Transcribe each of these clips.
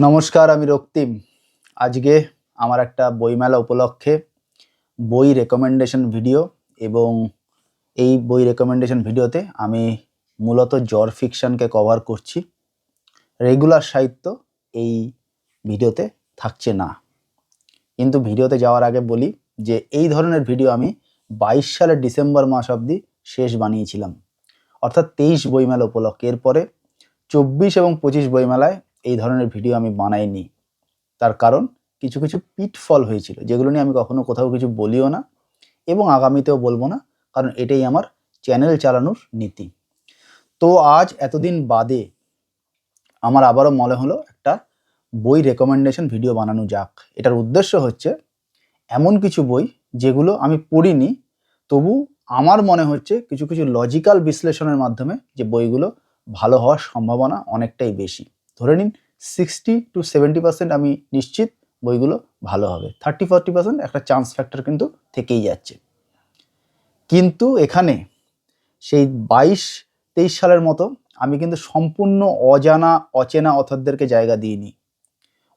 নমস্কার, আমি রক্তিম। আজকে আমার একটা বইমেলা উপলক্ষে বই রেকমেন্ডেশন ভিডিও এবং এই বই রেকমেন্ডেশন ভিডিওতে আমি মূলত জ্বর ফিকশনকে কভার করছি। রেগুলার সাহিত্য এই ভিডিওতে থাকছে না। কিন্তু ভিডিওতে যাওয়ার আগে বলি যে এই ধরনের ভিডিও আমি 22 সালের ডিসেম্বর মাস অবধি শেষ বানিয়েছিলাম, অর্থাৎ 23 বইমেলা উপলক্ষে। এরপরে 24 এবং 25 বইমেলায় এই ধরনের ভিডিও আমি বানাইনি। তার কারণ কিছু কিছু পিটফল হয়েছিল, যেগুলো নিয়ে আমি কখনো কোথাও কিছু বলিও না এবং আগামীতেও বলবো না, কারণ এটাই আমার চ্যানেল চালানোর নীতি। তো আজ এতদিন বাদে আমার আবারও মনে হলো একটা বই রেকমেন্ডেশন ভিডিও বানানো যাক। এটার উদ্দেশ্য হচ্ছে এমন কিছু বই যেগুলো আমি পড়িনি, তবু আমার মনে হচ্ছে কিছু কিছু লজিক্যাল বিশ্লেষণের মাধ্যমে যে বইগুলো ভালো হওয়ার সম্ভাবনা অনেকটাই বেশি। ধরে নিন 60-70% আমি নিশ্চিত বইগুলো ভালো হবে, 30-40% একটা চান্স ফ্যাক্টর কিন্তু থেকেই যাচ্ছে। কিন্তু এখানে সেই 22-23 সালের মতো আমি কিন্তু সম্পূর্ণ অচেনা অথরদেরকে জায়গা দিইনি।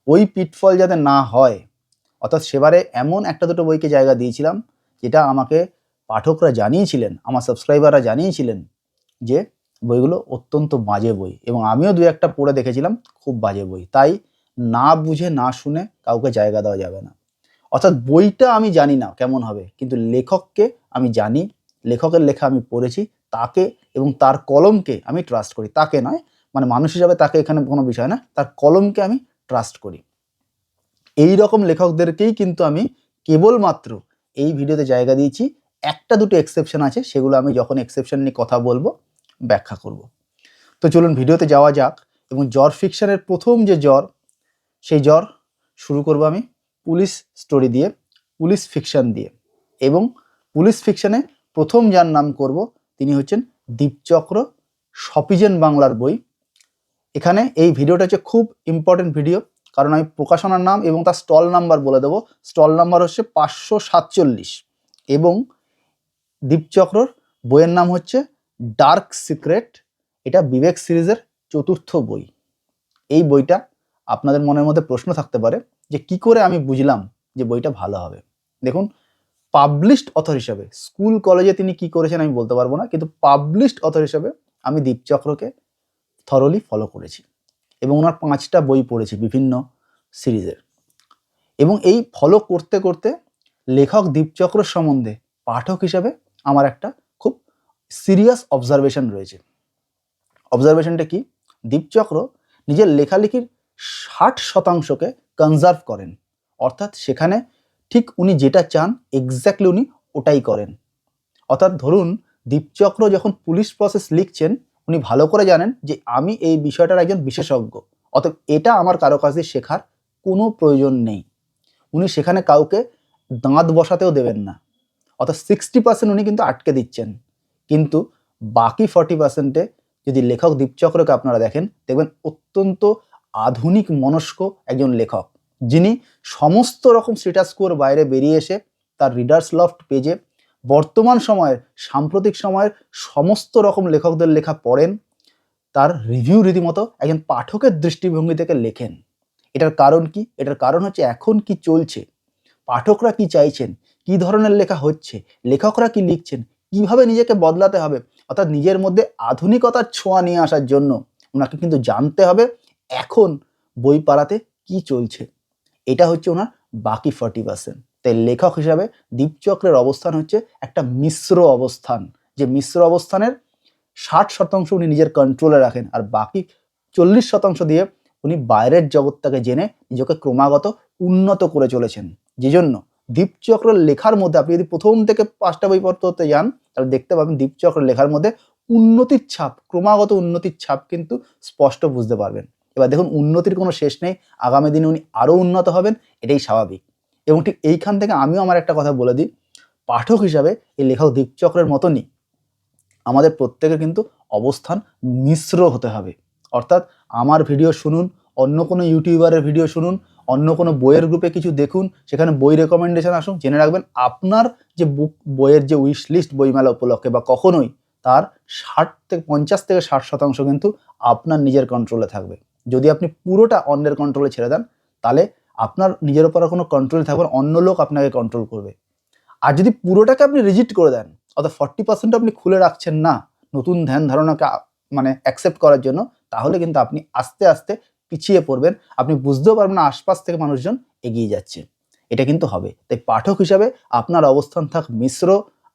ওই পিটফল যাতে না হয়, অর্থাৎ সেবারে এমন একটা দুটো বইকে জায়গা দিয়েছিলাম যেটা আমাকে পাঠকরা জানিয়েছিলেন, আমার সাবস্ক্রাইবাররা জানিয়েছিলেন যে বইগুলো অত্যন্ত বাজে বই, এবং আমিও দু একটা পড়ে দেখেছিলাম খুব বাজে বই। তাই না বুঝে না শুনে কাউকে জায়গা দেওয়া যাবে না। অর্থাৎ বইটা আমি জানি না কেমন হবে, কিন্তু লেখককে আমি জানি, লেখকের লেখা আমি পড়েছি, তাকে এবং তার কলমকে আমি ট্রাস্ট করি। তাকে নয়, মানে মানুষ হিসাবে তাকে এখানে কোনো বিষয় না, তার কলমকে আমি ট্রাস্ট করি। এই রকম লেখকদেরকেই কিন্তু আমি কেবলমাত্র এই ভিডিওতে জায়গা দিয়েছি। একটা দুটো এক্সেপশন আছে, সেগুলো আমি যখন এক্সেপশন নিয়ে কথা বলবো ব্যাখ্যা করব। তো চলুন ভিডিওতে যাওয়া যাক। এবং জ্বর ফিকশনের প্রথম যে জ্বর, সেই জ্বর শুরু করব আমি পুলিশ স্টোরি দিয়ে, পুলিশ ফিকশন দিয়ে। এবং পুলিশ ফিকশনে প্রথম যার নাম করব তিনি হচ্ছেন দীপচক্র, সপিজেন বাংলার বই। এখানে এই ভিডিওটা হচ্ছে খুব ইম্পর্টেন্ট ভিডিও, কারণ আমি প্রকাশনার নাম এবং তার স্টল নাম্বার বলে দেবো। স্টল নাম্বার হচ্ছে 547 এবং দীপচক্রর বইয়ের নাম হচ্ছে ডার্ক সিক্রেট। এটা বিবেক সিরিজের চতুর্থ বই। এই বইটা আপনাদের মনের মধ্যে প্রশ্ন থাকতে পারে যে কি করে আমি বুঝলাম যে বইটা ভালো হবে। দেখুন, পাবলিশড অথর হিসাবে, স্কুল কলেজে তিনি কি করেছেন আমি বলতে পারবো না, কিন্তু পাবলিশড অথর হিসাবে আমি দীপচক্রকে থরলি ফলো করেছি এবং ওনার 5টা বই পড়েছি বিভিন্ন সিরিজের। এবং এই ফলো করতে করতে লেখক দীপচক্র সম্বন্ধে পাঠক হিসাবে আমার একটা খুব সিরিয়াস অবজারভেশন রয়েছে। অবজারভেশনটা কি? দীপচক্র নিজের লেখালেখির 60%কে কনজার্ভ করেন, অর্থাৎ সেখানে ঠিক উনি যেটা চান এক্স্যাক্টলি উনি ওটাই করেন। অর্থাৎ ধরুন দীপচক্র যখন পুলিশ প্রসেস লিখছেন, উনি ভালো করে জানেন যে আমি এই বিষয়টার একজন বিশেষজ্ঞ, অতএব এটা আমার কারো কাছে শেখার কোনো প্রয়োজন নেই। উনি সেখানে কাউকে দাঁত বসাতেও দেবেন না। অর্থাৎ 60% উনি কিন্তু আটকে দিচ্ছেন। কিন্তু বাকি 40%-এ যদি লেখক দীপচক্রকে আপনারা দেখেন, দেখবেন অত্যন্ত আধুনিক মনস্ক একজন লেখক, যিনি সমস্ত রকম স্ট্যাটাস কোর বাইরে বেরিয়ে এসে তার রিডার্স লফট পেজে বর্তমান সময়ের, সাম্প্রতিক সময়ের সমস্ত রকম লেখকদের লেখা পড়েন, তার রিভিউ রীতিমতো একজন পাঠকের দৃষ্টিভঙ্গি থেকে লেখেন। এটার কারণ কি? এটার কারণ হচ্ছে এখন কি চলছে, পাঠকরা কি চাইছেন, কি ধরনের লেখা হচ্ছে, লেখকরা কি লিখছেন, কিভাবে নিজেকে বদলাতে হবে। অর্থাৎ নিজের মধ্যে আধুনিকতার ছোঁয়া নিয়ে আসার জন্য ওনাকে কিন্তু জানতে হবে এখন বই পাড়াতে কি চলছে। এটা হচ্ছে ওনার বাকি 40%। তাই লেখক হিসাবে দীপচক্রের অবস্থান হচ্ছে একটা মিশ্র অবস্থান, যে মিশ্র অবস্থানের 60% উনি নিজের কন্ট্রোলে রাখেন, আর বাকি 40% দিয়ে উনি বাইরের জগৎটাকে জেনে নিজেকে ক্রমাগত উন্নত করে চলেছেন। যে জন্য দীপচক্রের লেখার মধ্যে আপনি যদি প্রথম থেকে 5টা বই পড়তে যান, তাহলে দেখতে পাবেন দীপচক্রের লেখার মধ্যে উন্নতির ছাপ, ক্রমাগত উন্নতির ছাপ কিন্তু স্পষ্ট বুঝতে পারবেন। এবার দেখুন, উন্নতির কোনো শেষ নেই, আগামী দিনে উনি আরও উন্নত হবেন, এটাই স্বাভাবিক। এবং ঠিক এইখান থেকে আমিও আমার একটা কথা বলে দিই, পাঠক হিসাবে এই লেখক দীপচক্রের মতনই আমাদের প্রত্যেকের কিন্তু অবস্থান মিশ্র হতে হবে। অর্থাৎ আমার ভিডিও শুনুন, অন্য কোনো ইউটিউবারের ভিডিও শুনুন, অন্য কোনো বইয়ের গ্রুপে কিছু দেখুন, সেখানে বই রেকমেন্ডেশন আসুন, জেনে রাখবেন আপনার যে বইয়ের যে উইশ লিস্ট বইমেলা উপলক্ষে বা কখনোই, তার 50 থেকে 60% কিন্তু আপনার নিজের কন্ট্রোলে থাকবে। যদি আপনি পুরোটা অন্যের কন্ট্রোলে ছেড়ে দেন, তাহলে আপনার নিজের ওপর কোনো কন্ট্রোল থাকবে না, অন্য লোক আপনাকে কন্ট্রোল করবে। আর যদি পুরোটাকে আপনি রিজিট করে দেন, অর্থাৎ 40% আপনি খুলে রাখছেন না নতুন ধ্যান ধারণাকে মানে অ্যাকসেপ্ট করার জন্য, তাহলে কিন্তু আপনি আস্তে আস্তে পিছিয়ে পড়বেন। আপনি বুঝতেও পারবেন না আশপাশ থেকে মানুষজন এগিয়ে যাচ্ছে। এটা কিন্তু হবে। তাই পাঠক হিসাবে আপনার অবস্থান থাক মিশ্র,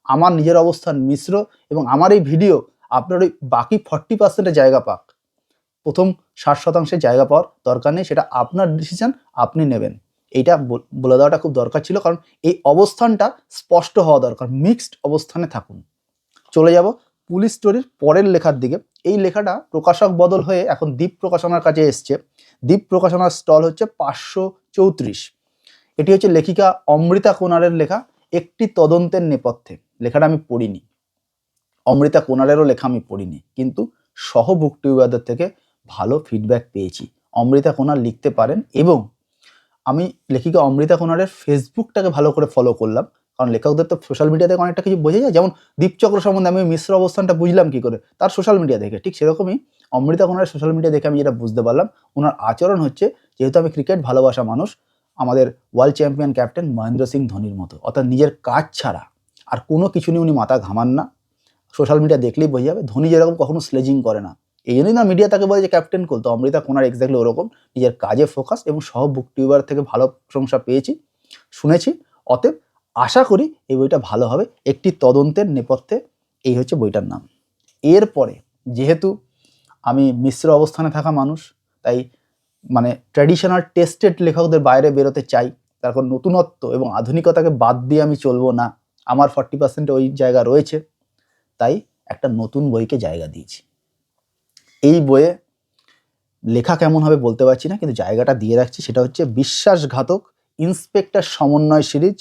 আমার নিজের অবস্থান মিশ্র, এবং আমার এই ভিডিও আপনার ওই বাকি 40% জায়গা পাক। প্রথম 60% জায়গা পাওয়ার দরকার নেই, সেটা আপনার ডিসিশন, আপনি নেবেন। এইটা বলে দেওয়াটা খুব দরকার ছিল, কারণ এই অবস্থানটা স্পষ্ট হওয়া দরকার। মিক্সড অবস্থানে থাকুন। চলে যাব পুলিশ স্টোরির পরের লেখার দিকে। এই লেখাটা প্রকাশক বদল হয়ে এখন দ্বীপ প্রকাশনার কাছে এসছে। দ্বীপ প্রকাশনার স্টল হচ্ছে 534। এটি হচ্ছে লেখিকা অমৃতা কোনারের লেখা একটি তদন্তের নেপথ্যে। লেখাটা আমি পড়িনি, অমৃতা কোনারেরও লেখা আমি পড়িনি, কিন্তু সহ বুক টিউবারদের থেকে ভালো ফিডব্যাক পেয়েছি। অমৃতা কোনার লিখতে পারেন, এবং আমি লেখিকা অমৃতা কোনারের ফেসবুকটাকে ভালো করে ফলো করলাম, কারণ লেখকদের তো সোশ্যাল মিডিয়া থেকে অনেকটা কিছু বোঝা যায়। যেমন দীপচক্র সম্বন্ধে আমি মিশ্র অবস্থানটা বুঝলাম কি করে, তার সোশ্যাল মিডিয়া দেখে। ঠিক সেরকমই অমৃতা কোনারের সোশ্যাল মিডিয়া দেখে আমি যেটা বুঝতে পারলাম, ওনার আচরণ হচ্ছে, যেহেতু আমি ক্রিকেট ভালোবাসা মানুষ, আমাদের world champion captain Mahendra Singh ধোনির মতো, অর্থাৎ নিজের কাজ ছাড়া আর কোনো কিছু নিয়ে উনি মাথা ঘামান না। সোশ্যাল মিডিয়া দেখলেই বোঝা যাবে। ধোনি যেরকম কখনো স্লেজিং করে না, এই জন্যই না মিডিয়া তাকে বলে যে ক্যাপ্টেন কুল। তো অমৃতা কোনার এক্স্যাক্টলি ওরকম, নিজের কাজে ফোকাস, এবং সহ বুক টিউবার থেকে ভালো প্রশংসা পেয়েছি, শুনেছি। অতএব আশা করি এই বইটা ভালো হবে। একটি তদন্তের নেপথ্যে, এই হচ্ছে বইটার নাম। এরপরে যেহেতু আমি মিশ্র অবস্থানে থাকা মানুষ, তাই মানে ট্র্যাডিশনাল টেস্টেড লেখকদের বাইরে বেরোতে চাই। তারপর নতুনত্ব এবং আধুনিকতাকে বাদ দিয়ে আমি চলবো না, আমার 40% ওই জায়গা রয়েছে। তাই একটা নতুন বইকে জায়গা দিয়েছি। এই বইয়ে লেখা কেমন হবে বলতে পারছি না, কিন্তু জায়গাটা দিয়ে রাখছি। সেটা হচ্ছে বিশ্বাসঘাতক ইন্সপেক্টর সমন্বয় সিরিজ,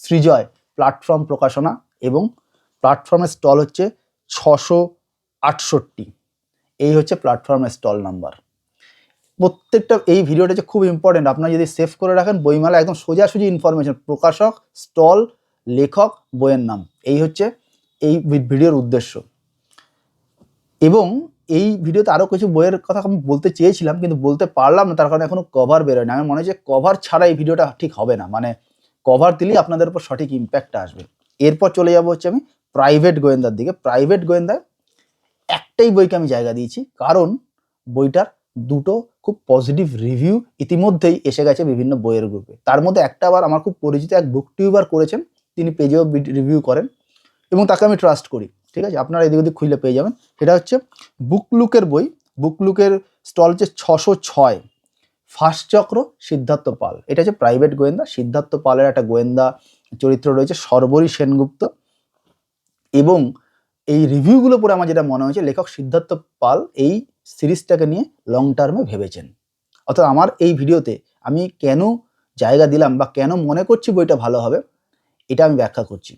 সৃজয় প্ল্যাটফর্ম প্রকাশনা, এবং প্ল্যাটফর্মের স্টল হচ্ছে 668। এই হচ্ছে প্ল্যাটফর্মের স্টল নাম্বার। প্রত্যেকটা এই ভিডিওটা যে খুব ইম্পর্টেন্ট, আপনারা যদি সেভ করে রাখেন, বইমেলা একদম সোজাসুজি ইনফরমেশন, প্রকাশক, স্টল, লেখক, বইয়ের নাম, এই হচ্ছে এই ভিডিওর উদ্দেশ্য। এবং এই ভিডিওতে আরও কিছু বইয়ের কথা আমি বলতে চেয়েছিলাম, কিন্তু বলতে পারলাম না, তার কারণে এখনও কভার বেরোয় না। আমার মনে হয় যে কভার ছাড়া এই ভিডিওটা ঠিক হবে না, মানে কভার দিলেই আপনাদের উপর সঠিক ইম্প্যাক্টটা আসবে। এরপর চলে যাবো হচ্ছে আমি প্রাইভেট গোয়েন্দার দিকে। প্রাইভেট গোয়েন্দায় একটাই বইকে আমি জায়গা দিয়েছি, কারণ বইটার দুটো খুব পজিটিভ রিভিউ ইতিমধ্যেই এসে গেছে বিভিন্ন বইয়ের গ্রুপে। তার মধ্যে একটা আবার আমার খুব পরিচিত এক বুক টিউবার করেছেন, তিনি পেজেও রিভিউ করেন, এবং তাকে আমি ট্রাস্ট করি। ঠিক আছে, আপনারা এদিক ওদিক খুললে পেয়ে যাবেন। সেটা হচ্ছে বুকলুকের বই। বুকলুকের স্টল হচ্ছে 606, ফার্স্ট চক্র, সিদ্ধার্থ পাল। এটা হচ্ছে প্রাইভেট গোয়েন্দা। সিদ্ধার্থ পালের একটা গোয়েন্দা চরিত্র রয়েছে, শর্বরী সেনগুপ্ত। এবং এই রিভিউগুলো পড়ে আমার যেটা মনে হয়েছে, লেখক সিদ্ধার্থ পাল এই সিরিজটাকে নিয়ে লং টার্মে ভেবেছেন। অর্থাৎ আমার এই ভিডিওতে আমি কেন জায়গা দিলাম বা কেন মনে করছি বইটা ভালো হবে, এটা আমি ব্যাখ্যা করছি।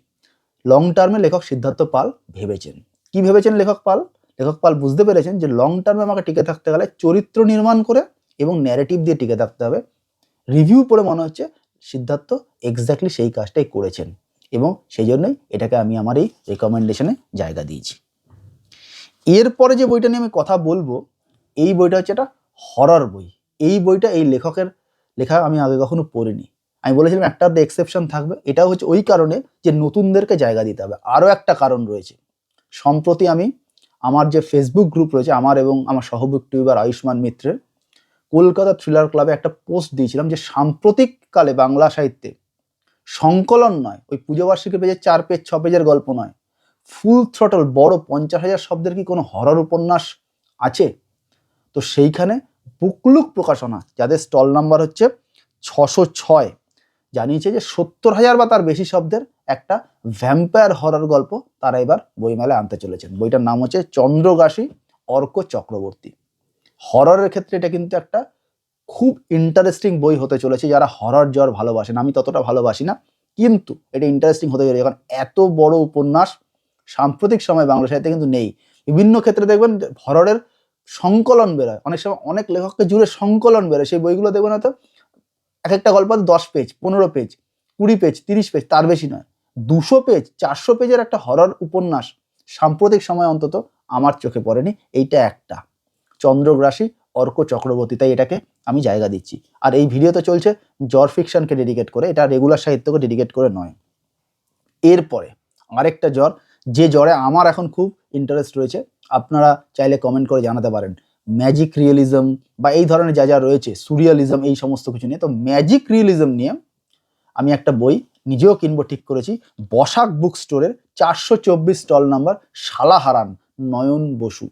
লং টার্মে লেখক সিদ্ধার্থ পাল ভেবেছেন। কি ভেবেছেন লেখক পাল? লেখক পাল বুঝতে পেরেছেন যে লং টার্মে আমাকে টিকে থাকতে গেলে চরিত্র নির্মাণ করে এবং ন্যারেটিভ দিয়ে টিকে থাকতে হবে। রিভিউ পড়ে মনে হচ্ছে সিদ্ধার্থ এক্স্যাক্টলি সেই কাজটাই করেছেন, এবং সেই জন্যই এটাকে আমি আমার এই রেকমেন্ডেশনে জায়গা দিয়েছি। এরপরে যে বইটা নিয়ে আমি কথা বলবো, এই বইটা হচ্ছে একটা হরর বই। এই বইটা এই লেখকের লেখা আমি আগে কখনো পড়িনি। আমি বলেছিলাম একটা এক্সেপশন থাকবে, এটাও হচ্ছে ওই কারণে যে নতুনদেরকে জায়গা দিতে হবে। আরও একটা কারণ রয়েছে। সম্প্রতি আমি আমার যে ফেসবুক গ্রুপ রয়েছে, আমার এবং আমার সহবুক টিউবার আয়ুষ্মান মিত্রের, কলকাতা থ্রিলার ক্লাবে একটা পোস্ট দিয়েছিলাম যে সাম্প্রতিককালে বাংলা সাহিত্যে সংকলন নয়, ওই পুজোবার্ষিকী পেজের 4 পেজ 6 পেজের গল্প নয়, ফুল থ্রটল বড় 50,000 শব্দের কি কোনো হরর উপন্যাস আছে? তো সেইখানে বুকলুক প্রকাশনা, যাদের স্টল নাম্বার হচ্ছে 606, জানিয়েছে যে 70,000 বা তার বেশি শব্দের একটা ভ্যাম্পায়ার হরর গল্প তারা এবার বইমেলায় আনতে চলেছেন। বইটার নাম হচ্ছে চন্দ্রগাসী অর্ক চক্রবর্তী। হররের ক্ষেত্রে এটা কিন্তু একটা খুব ইন্টারেস্টিং বই হতে চলেছে। যারা হরর জর ভালোবাসেন, আমি ততটা ভালোবাসি না, কিন্তু এটা ইন্টারেস্টিং হতে চলেছে, কারণ এত বড় উপন্যাস সাম্প্রতিক সময় বাংলা সাহিত্যে কিন্তু নেই। বিভিন্ন ক্ষেত্রে দেখবেন হররের সংকলন বেরোয়, অনেক সময় অনেক লেখককে জুড়ে সংকলন বেরোয়। সেই বইগুলো দেখবেন হয়তো এক একটা গল্প 10 পেজ, 15 পেজ, 20 পেজ, 30 পেজ, তার বেশি নয়। 200 পেজ, 400 পেজের একটা হরর উপন্যাস সাম্প্রতিক সময় অন্তত আমার চোখে পড়েনি। এইটা একটা চন্দ্রগ্রাসী অর্ক চক্রবর্তী, তাই এটাকে আমি জায়গা দিচ্ছি। আর এই ভিডিও তো চলছে জ্বর ফিকশনকে ডেডিকেট করে, এটা রেগুলার সাহিত্যকে ডেডিকেট করে নয়। এরপরে আরেকটা জ্বর, যে জ্বরে আমার এখন খুব ইন্টারেস্ট রয়েছে, আপনারা চাইলে কমেন্ট করে জানাতে পারেন। ম্যাজিক রিয়েলিজম বা এই ধরনের যা যা রয়েছে, সুরিয়ালিজম, এই সমস্ত কিছু নিয়ে। তো ম্যাজিক রিয়েলিজম নিয়ে আমি একটা বই নিজেও কিনবো ঠিক করেছি, বসাক বুক স্টোরের 424 স্টল নাম্বার শালাহারান, নয়ন বসু।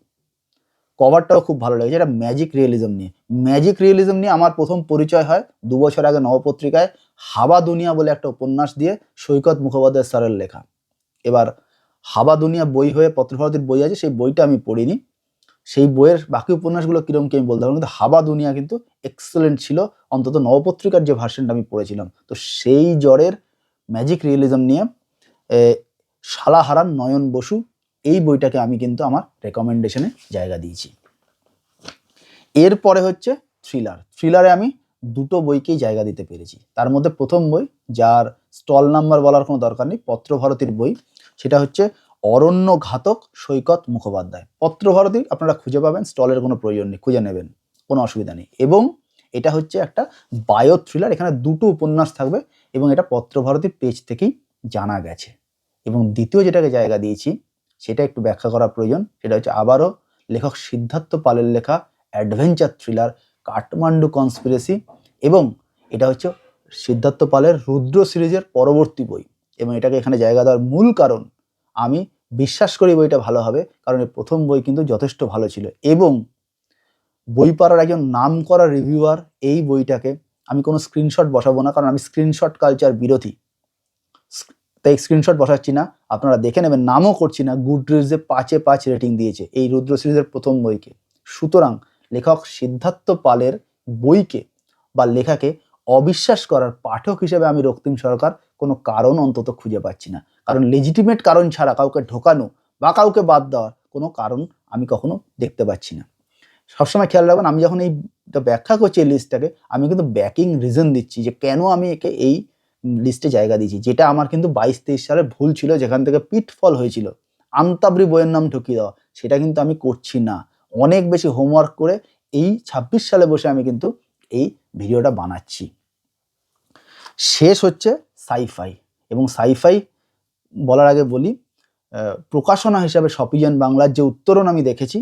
কভারটাও খুব ভালো লেগেছে। এটা ম্যাজিক রিয়েলিজম নিয়ে। ম্যাজিক রিয়েলিজম নিয়ে আমার প্রথম পরিচয় হয় 2 বছর আগে নবপত্রিকায় হাবা দুনিয়া বলে একটা উপন্যাস দিয়ে, সৈকত মুখোপাধ্যায় স্যারের লেখা। এবার হাবা দুনিয়া বই হয়ে পত্রভারতীর বই আছে, সেই বইটা আমি পড়িনি। সেই বইয়ের বাকি উপন্যাসগুলো কিরকম কি আমি বলতে পারবো, কিন্তু হাবা দুনিয়া কিন্তু এক্সেলেন্ট ছিল, অন্তত নবপত্রিকার যে ভার্সনটা আমি পড়েছিলাম। তো সেই জ্বরের ম্যাজিক রিয়েলিজম নিয়ে শালাহারান, নয়ন বসু, এই বইটাকে আমি কিন্তু আমার রেকমেন্ডেশনে জায়গা দিয়েছি। এরপরে হচ্ছে থ্রিলার। থ্রিলারে আমি 2টো বইকেই জায়গা দিতে পেরেছি। তার মধ্যে প্রথম বই, যার স্টল নাম্বার বলার কোনো দরকার নেই, পত্রভারতীর বই, সেটা হচ্ছে অরণ্য ঘাতক, সৈকত মুখোপাধ্যায়। পত্রভারতী আপনারা খুঁজে পাবেন, স্টলের কোনো প্রয়োজন নেই, খুঁজে নেবেন, কোনো অসুবিধা নেই। এবং এটা হচ্ছে একটা বায়ো থ্রিলার, এখানে 2টো উপন্যাস থাকবে এবং এটা পত্রভারতীর পেজ থেকেই জানা গেছে। এবং দ্বিতীয় যেটাকে জায়গা দিয়েছি সেটা একটু ব্যাখ্যা করা প্রয়োজন, সেটা হচ্ছে আবারও লেখক সিদ্ধার্থ পালের লেখা অ্যাডভেঞ্চার থ্রিলার কাঠমান্ডু কনস্পিরেসি। এবং এটা হচ্ছে সিদ্ধার্থ পালের রুদ্র সিরিজের পরবর্তী বই। এবং এটাকে এখানে জায়গা দেওয়ার মূল কারণ, আমি বিশ্বাস করি বইটা ভালো হবে, কারণ এই প্রথম বই কিন্তু যথেষ্ট ভালো ছিল। এবং বইপাড়ার একজন নামকরা রিভিউয়ার এই বইটাকে, আমি কোনো স্ক্রিনশট বসাবো না কারণ আমি স্ক্রিনশট কালচার বিরোধী, তাই স্ক্রিনশট বসাচ্ছি না, আপনারা দেখে নেবেন, নামও করছি না। গুডরিডসে 5-এ 5 রেটিং দিয়েছে এই রুদ্র সিরিজের প্রথম বইকে। সুতরাং লেখক সিদ্ধার্থ পালের বইকে বা লেখাকে অবিশ্বাস করার পাঠক হিসেবে আমি রক্তিম সরকার কোনো কারণ অন্তত খুঁজে পাচ্ছি না। কারণ লেজিটিমেট কারণ ছাড়া কাউকে ঢোকানো বা কাউকে বাদ দেওয়ার কোনো কারণ আমি কখনো দেখতে পাচ্ছি না। সবসময় খেয়াল রাখবেন, আমি যখন এইটা ব্যাখ্যা করছি এই লিস্টটাকে, আমি কিন্তু ব্যাকিং রিজন দিচ্ছি যে কেন আমি একে এই লিস্টে জায়গা দিয়েছি, যেটা আমার কিন্তু 22-23 সালে ভুল ছিল, যেখান থেকে পিটফল হয়েছিল, আন্তাবরি বইয়ের নাম ঠকিয়ে দেওয়া, সেটা কিন্তু আমি করছি না। অনেক বেশি হোমওয়ার্ক করে এই 26 সালে বসে আমি কিন্তু এই ভিডিওটা বানাচ্ছি। শেষ হচ্ছে সাইফাই। এবং সাইফাই বলার আগে বলি, প্রকাশনা হিসাবে শপিজন বাংলার যে উত্তরণ আমি দেখেছি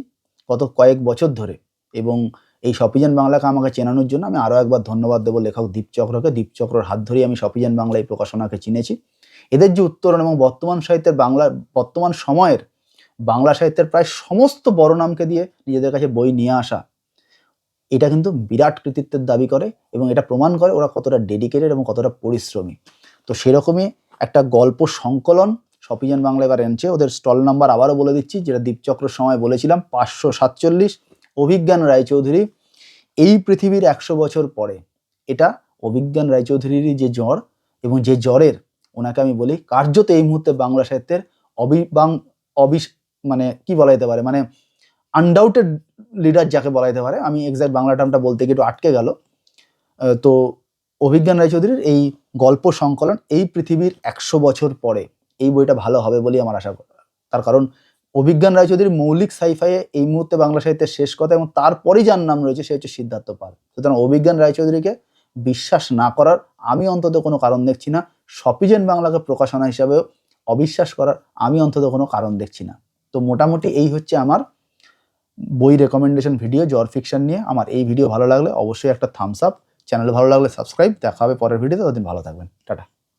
গত কয়েক বছর ধরে, এবং এই শপিজন বাংলাকে আমাকে চেনানোর জন্য আমি আরও একবার ধন্যবাদ দেবো লেখক দীপচক্রকে। দীপচক্রর হাত ধরেই আমি শপিজন বাংলা এই প্রকাশনাকে চিনেছি। এদের যে উত্তরণ এবং বর্তমান সাহিত্যের বর্তমান সময়ের বাংলা সাহিত্যের প্রায় সমস্ত বড় নামকে দিয়ে নিজেদের কাছে বই নিয়ে আসা, এটা কিন্তু বিরাট কৃতিত্বের দাবি করে এবং এটা প্রমাণ করে ওরা কতটা ডেডিকেটেড এবং কতটা পরিশ্রমী। তো সেরকমই একটা গল্প সংকলন শপিজন বাংলা এবার এনেছে। ওদের স্টল নাম্বার আবারও বলে দিচ্ছি, যেটা দীপচক্রের সময় বলেছিলাম, 547। অভিজ্ঞান রায়চৌধুরী, এই পৃথিবীর 100 বছর পরে। এটা অভিজ্ঞান রায়চৌধুরীরই যে জ্বর, এবং যে জ্বরের ওনাকে আমি বলি কার্যত এই মুহূর্তে বাংলা সাহিত্যের মানে কি বলা যেতে পারে, মানে আনডাউটেড লিডার যাকে বলা যেতে পারে। আমি এক্সাক্ট বাংলা টার্মটা বলতে গিয়ে একটু আটকে গেল। তো অভিজ্ঞান রায়চৌধুরীর এই গল্প সংকলন এই পৃথিবীর 100 বছর পরে, এই বইটা ভালো হবে বলেই আমার আশা করা। তার কারণ অভিজ্ঞান রায়চৌধুরীর মৌলিক সাইফাইয়ে এই মুহূর্তে বাংলা সাহিত্যের শেষ কথা, এবং তারপরেই যার নাম রয়েছে সে হচ্ছে সিদ্ধার্থ পাল। সুতরাং অভিজ্ঞান রায়চৌধুরীকে বিশ্বাস না করার আমি অন্তত কোনো কারণ দেখছি না। শপিজন বাংলাকে প্রকাশনা হিসাবেও অবিশ্বাস করার আমি অন্তত কোনো কারণ দেখছি না। তো মোটামুটি এই হচ্ছে আমার বই রেকমেন্ডেশন ভিডিও জ্বর ফিকশন নিয়ে। আমার এই ভিডিও ভালো লাগলে অবশ্যই একটা থামস আপ, চ্যানেল ভালো লাগলে সাবস্ক্রাইব। দেখা হবে পরের ভিডিওতে, ততদিন ভালো থাকবেন, টাটা।